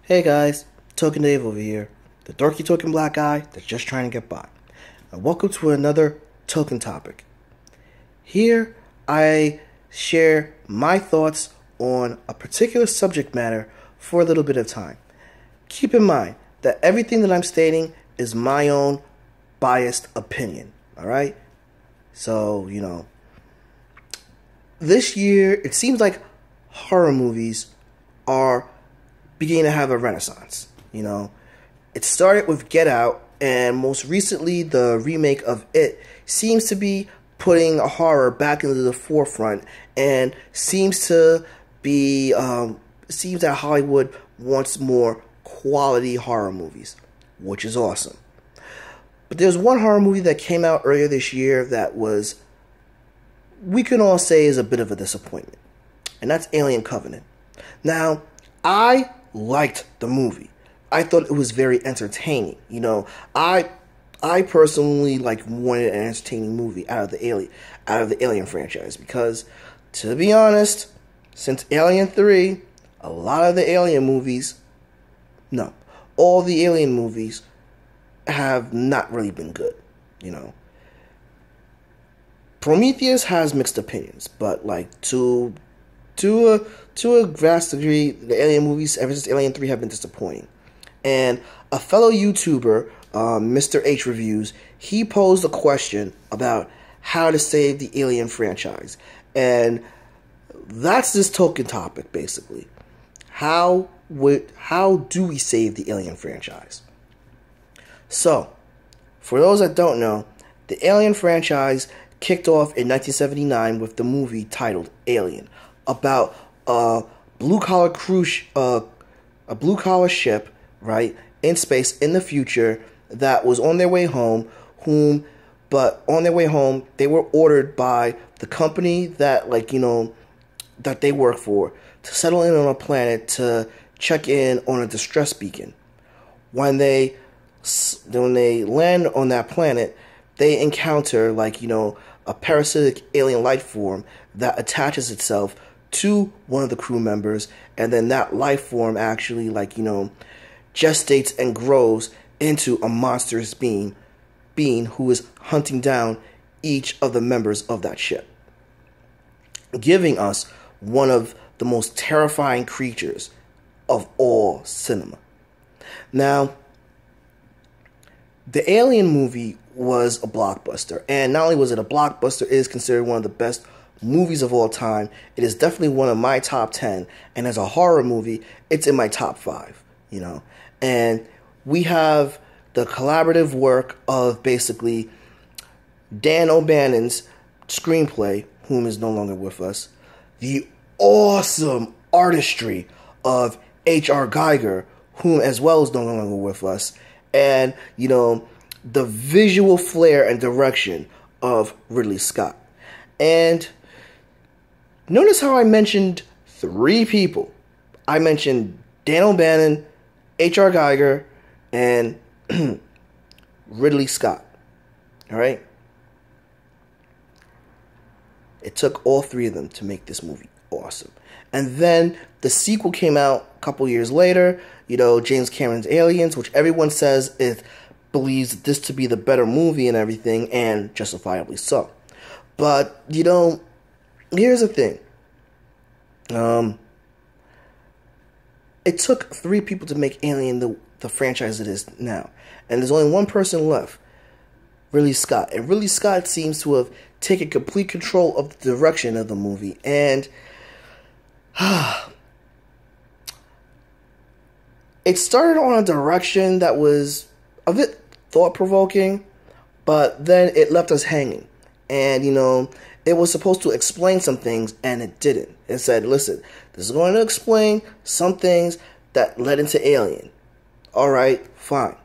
Hey guys, Token Dave over here, the dorky token black guy that's just trying to get by. And welcome to another token topic. Here I share my thoughts on a particular subject matter for a little bit of time. Keep in mind that everything that I'm stating is my own biased opinion, alright? So, this year it seems like horror movies are beginning to have a renaissance. It started with Get Out, and most recently the remake of It seems to be putting horror back into the forefront, and seems that Hollywood wants more quality horror movies, which is awesome. But there's one horror movie that came out earlier this year that we can all say is a bit of a disappointment, and that's Alien Covenant. Now, I liked the movie. I thought it was very entertaining. I personally wanted an entertaining movie out of the Alien franchise, because to be honest, since Alien 3, a lot of the Alien movies, no, all the Alien movies have not really been good. Prometheus has mixed opinions, but to a vast degree, the Alien movies ever since Alien 3 have been disappointing. And a fellow YouTuber, Mr. H Reviews, he posed a question about how to save the Alien franchise. And that's this token topic, basically. How do we save the Alien franchise? So, for those that don't know, the Alien franchise kicked off in 1979 with the movie titled Alien, about a blue-collar ship, right, in space in the future that was on their way home, but on their way home, they were ordered by the company that that they work for to settle in on a planet to check in on a distress beacon. When they land on that planet, they encounter a parasitic alien life form that attaches itself to one of the crew members, and then that life form actually gestates and grows into a monstrous being who is hunting down each of the members of that ship, giving us one of the most terrifying creatures of all cinema. Now, the Alien movie was a blockbuster, and not only was it a blockbuster, it is considered one of the best movies of all time. It is definitely one of my top 10, and as a horror movie, it's in my top 5, And we have the collaborative work of basically Dan O'Bannon's screenplay, whom is no longer with us, the awesome artistry of H.R. Giger, whom as well is no longer with us, and, the visual flair and direction of Ridley Scott. And notice how I mentioned 3 people. I mentioned Dan O'Bannon, H.R. Giger, and Ridley Scott. Alright? It took all 3 of them to make this movie awesome. And then the sequel came out a couple years later, James Cameron's Aliens, which everyone says believes this to be the better movie and everything, and justifiably so. But, here's the thing. It took 3 people to make Alien the franchise it is now. And there's only one person left, Ridley Scott. And Ridley Scott seems to have taken complete control of the direction of the movie. And it started on a direction that was a bit thought-provoking, but then it left us hanging. And, it was supposed to explain some things, and it didn't. It said, listen, this is going to explain some things that led into Alien. Alright, fine.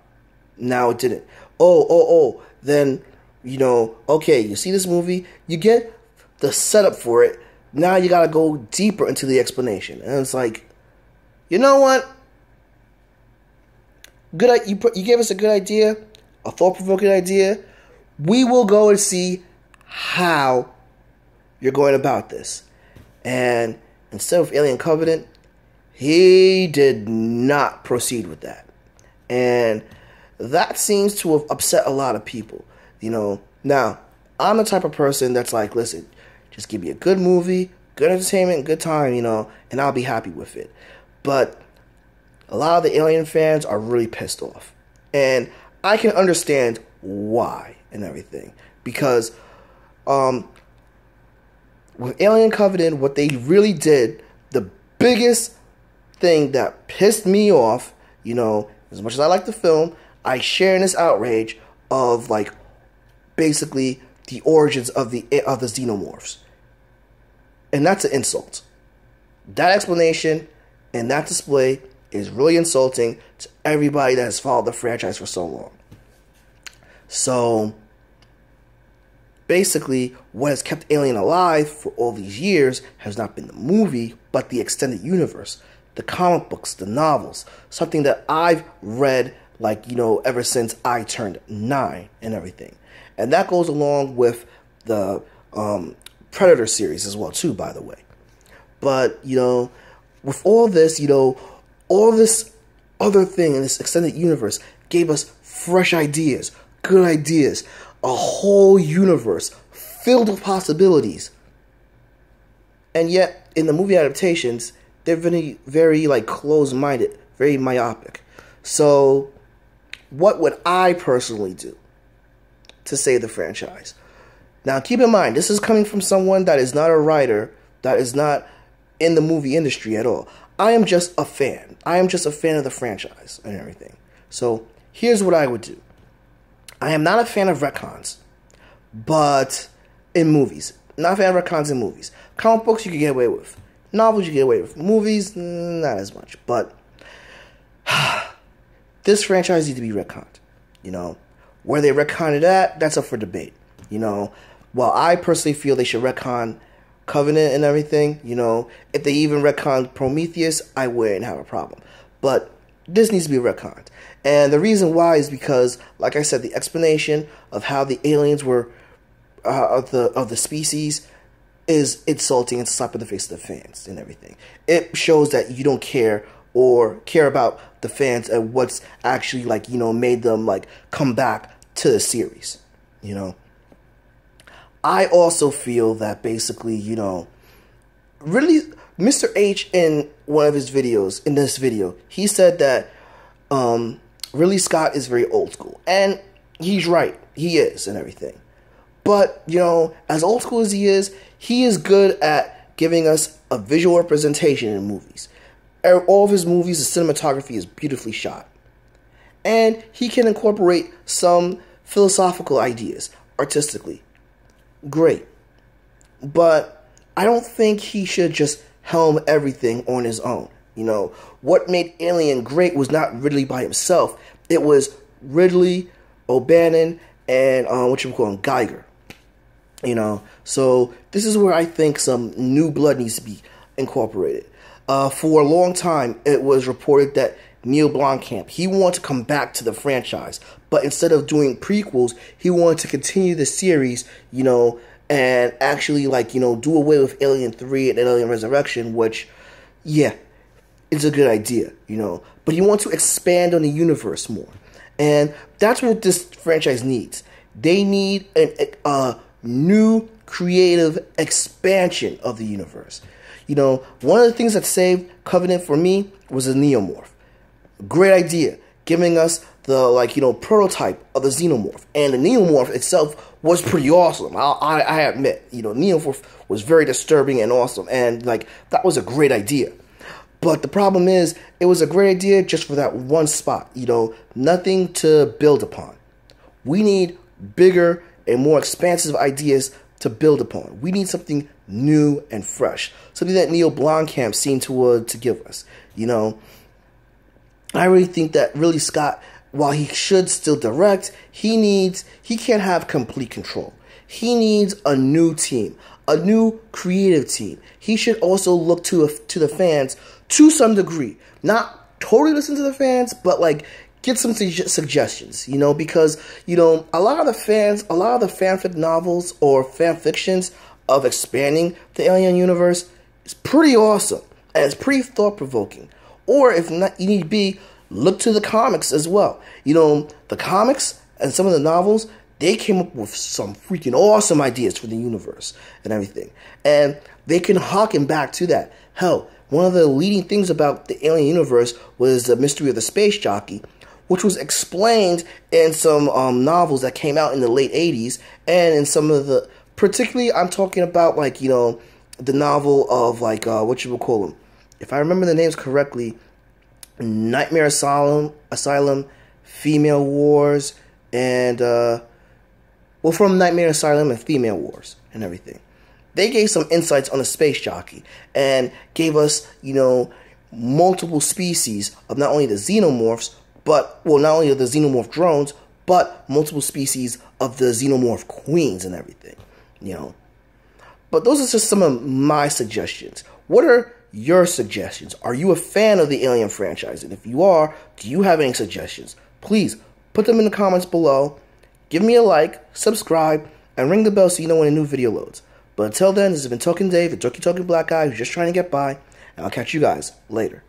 Now it didn't. Then, okay, you see this movie, you get the setup for it, now you gotta go deeper into the explanation. And it's like, you know what? You gave us a good idea, a thought-provoking idea. We will go and see how you're going about this. And instead of Alien Covenant, he did not proceed with that. And that seems to have upset a lot of people, you know. Now, I'm the type of person that's like, listen, just give me a good movie, good entertainment, good time, you know, and I'll be happy with it. But a lot of the Alien fans are really pissed off. And I can understand why and everything. Because with Alien Covenant, what they really did, the biggest thing that pissed me off, you know, as much as I like the film, I share in this outrage of, like, basically the origins of the xenomorphs. And that's an insult. That explanation and that display is really insulting to everybody that has followed the franchise for so long. So, basically, what has kept Alien alive for all these years has not been the movie, but the extended universe. The comic books, the novels, something that I've read, like, you know, ever since I turned 9 and everything. And that goes along with the Predator series as well, too, by the way. But, you know, with all this, you know, all this other thing in this extended universe gave us fresh ideas, good ideas, a whole universe filled with possibilities. And yet, in the movie adaptations, they're very, very, like, closed-minded, very myopic. So, what would I personally do to save the franchise? Now, keep in mind, this is coming from someone that is not a writer, that is not in the movie industry at all. I am just a fan. I am just a fan of the franchise and everything. So, here's what I would do. I am not a fan of retcons, but in movies. Not a fan of retcons in movies. Comic books, you can get away with. Novels, you get away with. Movies, not as much. But this franchise needs to be retconned. You know, where they retcon it at, that's up for debate. You know, while I personally feel they should retcon Covenant and everything, you know, if they even retcon Prometheus, I wouldn't have a problem. But this needs to be retconned. And the reason why is because, like I said, the explanation of how the aliens were of the species is insulting and slap in the face of the fans and everything. It shows that you don't care or care about the fans and what's actually, like, you know, made them, like, come back to the series, you know. I also feel that basically, you know, really, Mr. H in one of his videos, in this video, he said that Ridley Scott is very old school. And he's right. He is and everything. But, you know, as old school as he is good at giving us a visual representation in movies. All of his movies, the cinematography is beautifully shot. And he can incorporate some philosophical ideas artistically. Great. But I don't think he should just helm everything on his own. You know, what made Alien great was not Ridley by himself. It was Ridley, O'Bannon, and Geiger. You know, so this is where I think some new blood needs to be incorporated. For a long time, it was reported that Neil Blomkamp, he wanted to come back to the franchise, but instead of doing prequels, he wanted to continue the series, you know, and actually, like, you know, do away with Alien 3 and Alien Resurrection, which, yeah, it's a good idea, you know, but he wants to expand on the universe more. And that's what this franchise needs. They need a new creative expansion of the universe. You know, one of the things that saved Covenant for me was a Neomorph. Great idea, giving us the, like, you know, prototype of the Xenomorph. And the Neomorph itself was pretty awesome. I admit, you know, Neomorph was very disturbing and awesome. And, like, that was a great idea. But the problem is, it was a great idea just for that one spot. You know, nothing to build upon. We need bigger and more expansive ideas to build upon. We need something new and fresh. Something that Neil Blomkamp seemed to give us. You know, I really think that Ridley Scott, while he should still direct, he can't have complete control. He needs a new team, a new creative team. He should also look to the fans to some degree. Not totally listen to the fans, but, like, get some suggestions, you know, because, you know, a lot of the fanfic novels or fan fictions of expanding the Alien universe is pretty awesome, and it's pretty thought-provoking. Or if not, you need be, look to the comics as well. You know, the comics and some of the novels, they came up with some freaking awesome ideas for the universe and everything. And they can harken back to that. Hell, one of the leading things about the alien universe was the mystery of the space jockey, which was explained in some novels that came out in the late 80s, and in some of the, particularly I'm talking about, like, you know, the novel of, like, what you would call them, if I remember the names correctly, Nightmare Asylum, Female Wars, and, well, from Nightmare Asylum and Female Wars and everything. They gave some insights on the space jockey and gave us, you know, multiple species of not only the xenomorphs, but, well, not only of the xenomorph drones, but multiple species of the xenomorph queens and everything, you know. But those are just some of my suggestions. What are your suggestions? Are you a fan of the Alien franchise? And if you are, do you have any suggestions? Please put them in the comments below. Give me a like, subscribe, and ring the bell so you know when a new video loads. But until then, this has been Token Dave, the Talking Black Guy who's just trying to get by, and I'll catch you guys later.